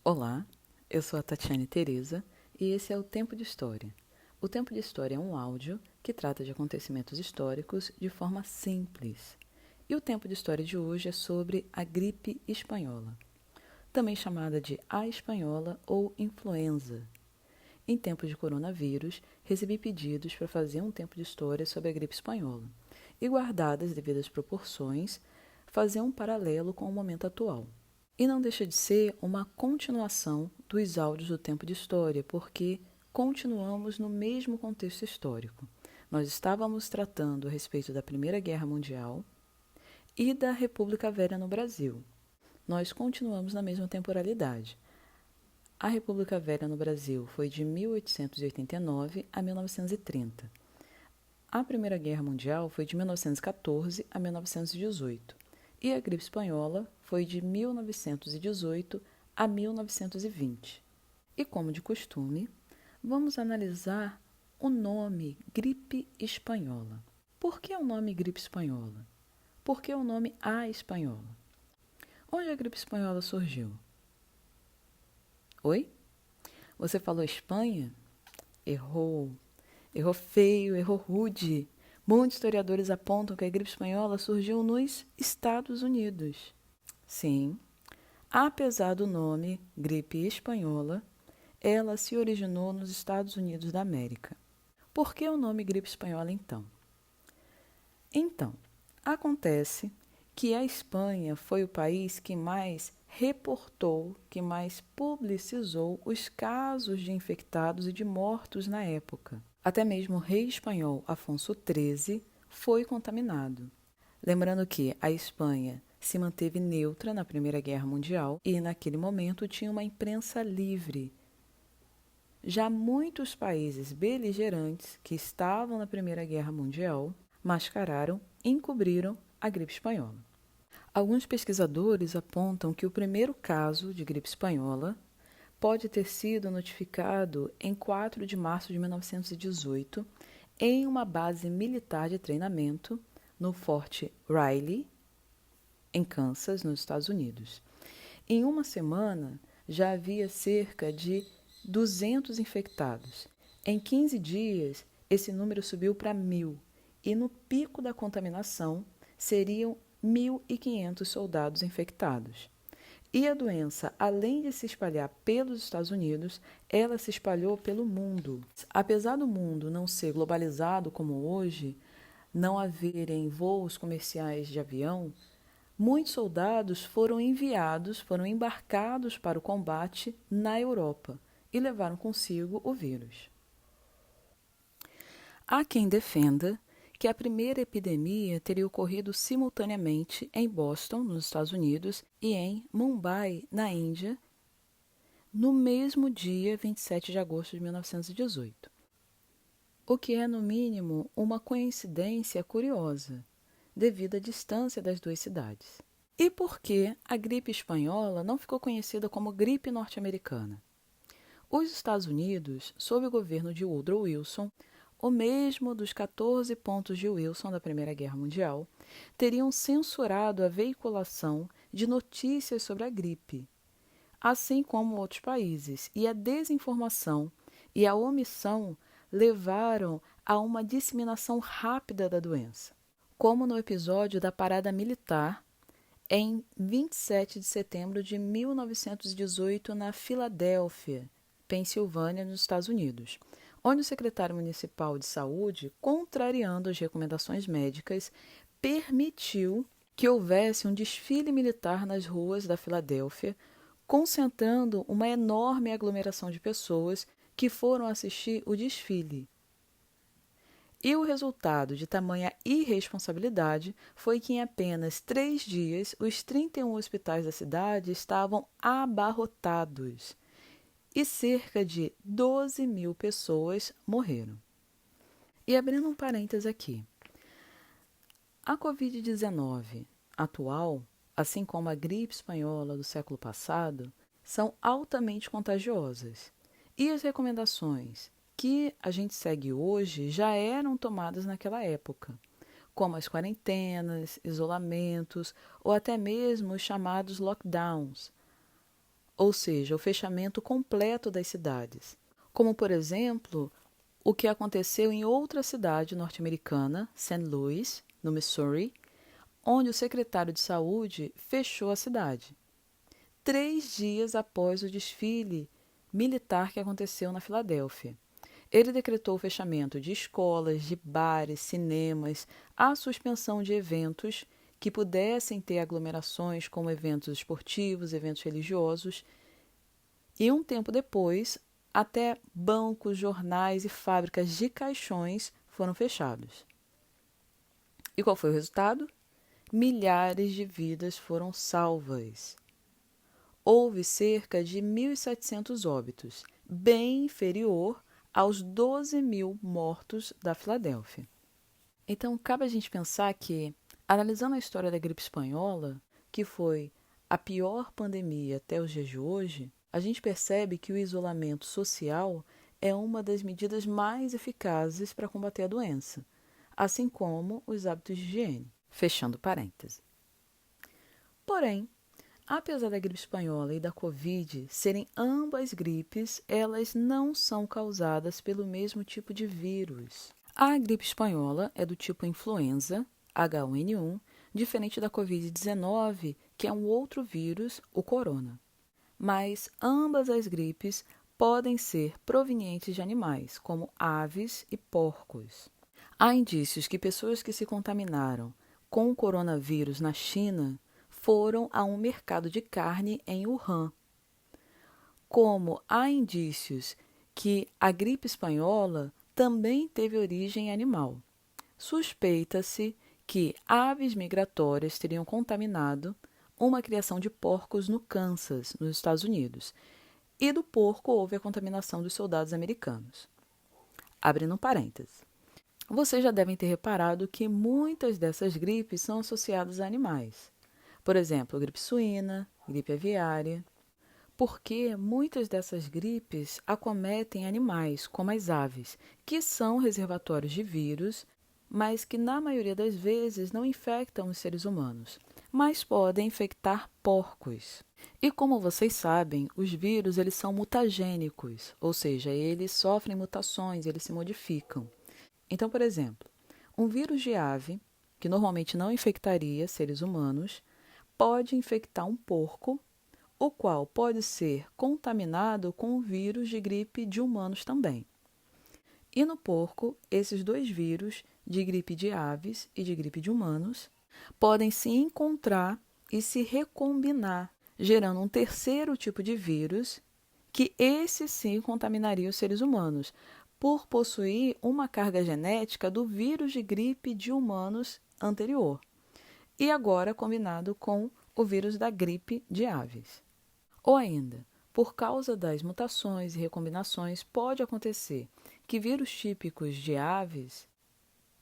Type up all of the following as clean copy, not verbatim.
Olá, eu sou a Tatiane Tereza e esse é o Tempo de História. O Tempo de História é um áudio que trata de acontecimentos históricos de forma simples. E o Tempo de História de hoje é sobre a gripe espanhola, também chamada de A espanhola ou influenza. Em tempos de coronavírus, recebi pedidos para fazer um tempo de história sobre a gripe espanhola e, guardadas as devidas proporções, fazer um paralelo com o momento atual. E não deixa de ser uma continuação dos áudios do Tempo de História, porque continuamos no mesmo contexto histórico. Nós estávamos tratando a respeito da Primeira Guerra Mundial e da República Velha no Brasil. Nós continuamos na mesma temporalidade. A República Velha no Brasil foi de 1889 a 1930. A Primeira Guerra Mundial foi de 1914 a 1918. E a gripe espanhola foi de 1918 a 1920. E como de costume, vamos analisar o nome gripe espanhola. Por que o nome gripe espanhola? Por que o nome A espanhola? Onde a gripe espanhola surgiu? Oi? Você falou Espanha? Errou. Errou feio, errou rude. Muitos historiadores apontam que a gripe espanhola surgiu nos Estados Unidos. Sim, apesar do nome gripe espanhola, ela se originou nos Estados Unidos da América. Por que o nome gripe espanhola, então? Então, acontece que a Espanha foi o país que mais reportou, que mais publicizou os casos de infectados e de mortos na época. Até mesmo o rei espanhol Afonso XIII foi contaminado. Lembrando que a Espanha se manteve neutra na Primeira Guerra Mundial e, naquele momento, tinha uma imprensa livre. Já muitos países beligerantes que estavam na Primeira Guerra Mundial mascararam, encobriram a gripe espanhola. Alguns pesquisadores apontam que o primeiro caso de gripe espanhola pode ter sido notificado em 4 de março de 1918 em uma base militar de treinamento no Forte Riley, em Kansas, nos Estados Unidos. Em uma semana, já havia cerca de 200 infectados. Em 15 dias, esse número subiu para 1.000 e no pico da contaminação seriam 1.500 soldados infectados. E a doença, além de se espalhar pelos Estados Unidos, ela se espalhou pelo mundo. Apesar do mundo não ser globalizado como hoje, não haverem voos comerciais de avião, muitos soldados foram enviados, foram embarcados para o combate na Europa e levaram consigo o vírus. Há quem defenda que a primeira epidemia teria ocorrido simultaneamente em Boston, nos Estados Unidos, e em Mumbai, na Índia, no mesmo dia 27 de agosto de 1918. O que é, no mínimo, uma coincidência curiosa, devido à distância das duas cidades. E por que a gripe espanhola não ficou conhecida como gripe norte-americana? Os Estados Unidos, sob o governo de Woodrow Wilson, o mesmo dos 14 pontos de Wilson da Primeira Guerra Mundial, teriam censurado a veiculação de notícias sobre a gripe, assim como outros países, e a desinformação e a omissão levaram a uma disseminação rápida da doença, como no episódio da parada militar em 27 de setembro de 1918 na Filadélfia, Pensilvânia, nos Estados Unidos, onde o secretário municipal de saúde, contrariando as recomendações médicas, permitiu que houvesse um desfile militar nas ruas da Filadélfia, concentrando uma enorme aglomeração de pessoas que foram assistir o desfile. E o resultado de tamanha irresponsabilidade foi que em apenas 3 dias os 31 hospitais da cidade estavam abarrotados e cerca de 12.000 pessoas morreram. E abrindo um parênteses aqui, a Covid-19 atual, assim como a gripe espanhola do século passado, são altamente contagiosas. E as recomendações que a gente segue hoje já eram tomadas naquela época, como as quarentenas, isolamentos ou até mesmo os chamados lockdowns, ou seja, o fechamento completo das cidades, como, por exemplo, o que aconteceu em outra cidade norte-americana, St. Louis, no Missouri, onde o secretário de saúde fechou a cidade, 3 dias após o desfile militar que aconteceu na Filadélfia. Ele decretou o fechamento de escolas, de bares, cinemas, a suspensão de eventos que pudessem ter aglomerações, como eventos esportivos, eventos religiosos, e um tempo depois, até bancos, jornais e fábricas de caixões foram fechados. E qual foi o resultado? Milhares de vidas foram salvas. Houve cerca de 1.700 óbitos, bem inferior aos 12.000 mortos da Filadélfia. Então, cabe a gente pensar que, analisando a história da gripe espanhola, que foi a pior pandemia até os dias de hoje, a gente percebe que o isolamento social é uma das medidas mais eficazes para combater a doença, assim como os hábitos de higiene. Fechando parênteses. Porém, apesar da gripe espanhola e da Covid serem ambas gripes, elas não são causadas pelo mesmo tipo de vírus. A gripe espanhola é do tipo influenza, H1N1, diferente da Covid-19, que é um outro vírus, o corona. Mas ambas as gripes podem ser provenientes de animais, como aves e porcos. Há indícios que pessoas que se contaminaram com o coronavírus na China foram a um mercado de carne em Wuhan. Como há indícios que a gripe espanhola também teve origem animal. Suspeita-se que aves migratórias teriam contaminado uma criação de porcos no Kansas, nos Estados Unidos, e do porco houve a contaminação dos soldados americanos. Abrindo parênteses. Vocês já devem ter reparado que muitas dessas gripes são associadas a animais. Por exemplo, gripe suína, gripe aviária, porque muitas dessas gripes acometem animais, como as aves, que são reservatórios de vírus, mas que na maioria das vezes não infectam os seres humanos, mas podem infectar porcos. E como vocês sabem, os vírus eles são mutagênicos, ou seja, eles sofrem mutações, eles se modificam. Então, por exemplo, um vírus de ave, que normalmente não infectaria seres humanos, pode infectar um porco, o qual pode ser contaminado com o vírus de gripe de humanos também. E no porco, esses dois vírus, de gripe de aves e de gripe de humanos, podem se encontrar e se recombinar, gerando um terceiro tipo de vírus, que esse sim contaminaria os seres humanos, por possuir uma carga genética do vírus de gripe de humanos anterior, e agora combinado com o vírus da gripe de aves. Ou ainda, por causa das mutações e recombinações, pode acontecer que vírus típicos de aves,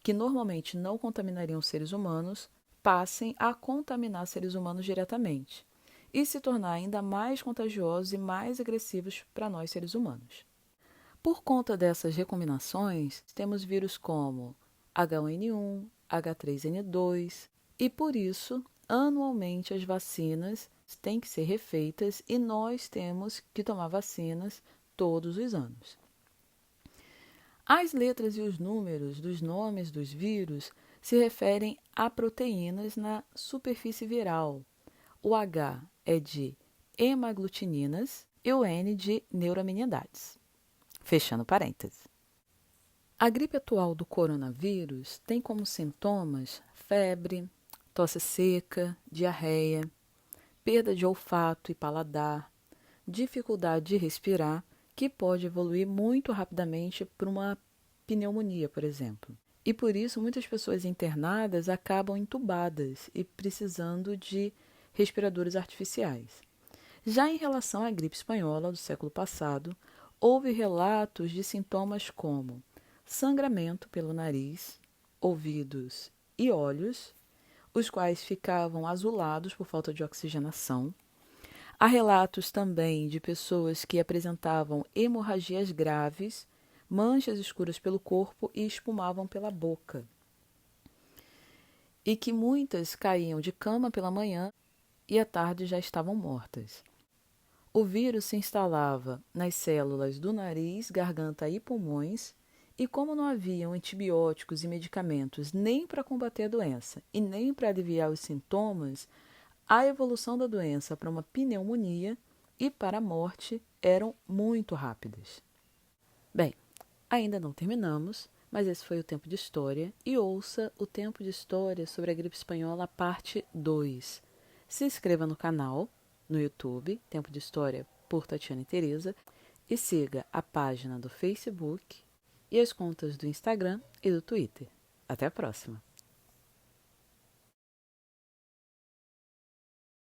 que normalmente não contaminariam seres humanos, passem a contaminar seres humanos diretamente e se tornar ainda mais contagiosos e mais agressivos para nós seres humanos. Por conta dessas recombinações, temos vírus como H1N1, H3N2, e por isso, anualmente as vacinas têm que ser refeitas e nós temos que tomar vacinas todos os anos. As letras e os números dos nomes dos vírus se referem a proteínas na superfície viral. O H é de hemaglutininas e o N de neuraminidades. Fechando parênteses. A gripe atual do coronavírus tem como sintomas febre, tosse seca, diarreia, perda de olfato e paladar, dificuldade de respirar, que pode evoluir muito rapidamente para uma pneumonia, por exemplo. E por isso muitas pessoas internadas acabam entubadas e precisando de respiradores artificiais. Já em relação à gripe espanhola do século passado, houve relatos de sintomas como sangramento pelo nariz, ouvidos e olhos, os quais ficavam azulados por falta de oxigenação. Há relatos também de pessoas que apresentavam hemorragias graves, manchas escuras pelo corpo e espumavam pela boca. E que muitas caíam de cama pela manhã e à tarde já estavam mortas. O vírus se instalava nas células do nariz, garganta e pulmões, e como não haviam antibióticos e medicamentos nem para combater a doença e nem para aliviar os sintomas, a evolução da doença para uma pneumonia e para a morte eram muito rápidas. Bem, ainda não terminamos, mas esse foi o Tempo de História e ouça o Tempo de História sobre a gripe espanhola, parte 2. Se inscreva no canal, no YouTube, Tempo de História por Tatiana e Teresa, e siga a página do Facebook e as contas do Instagram e do Twitter. Até a próxima!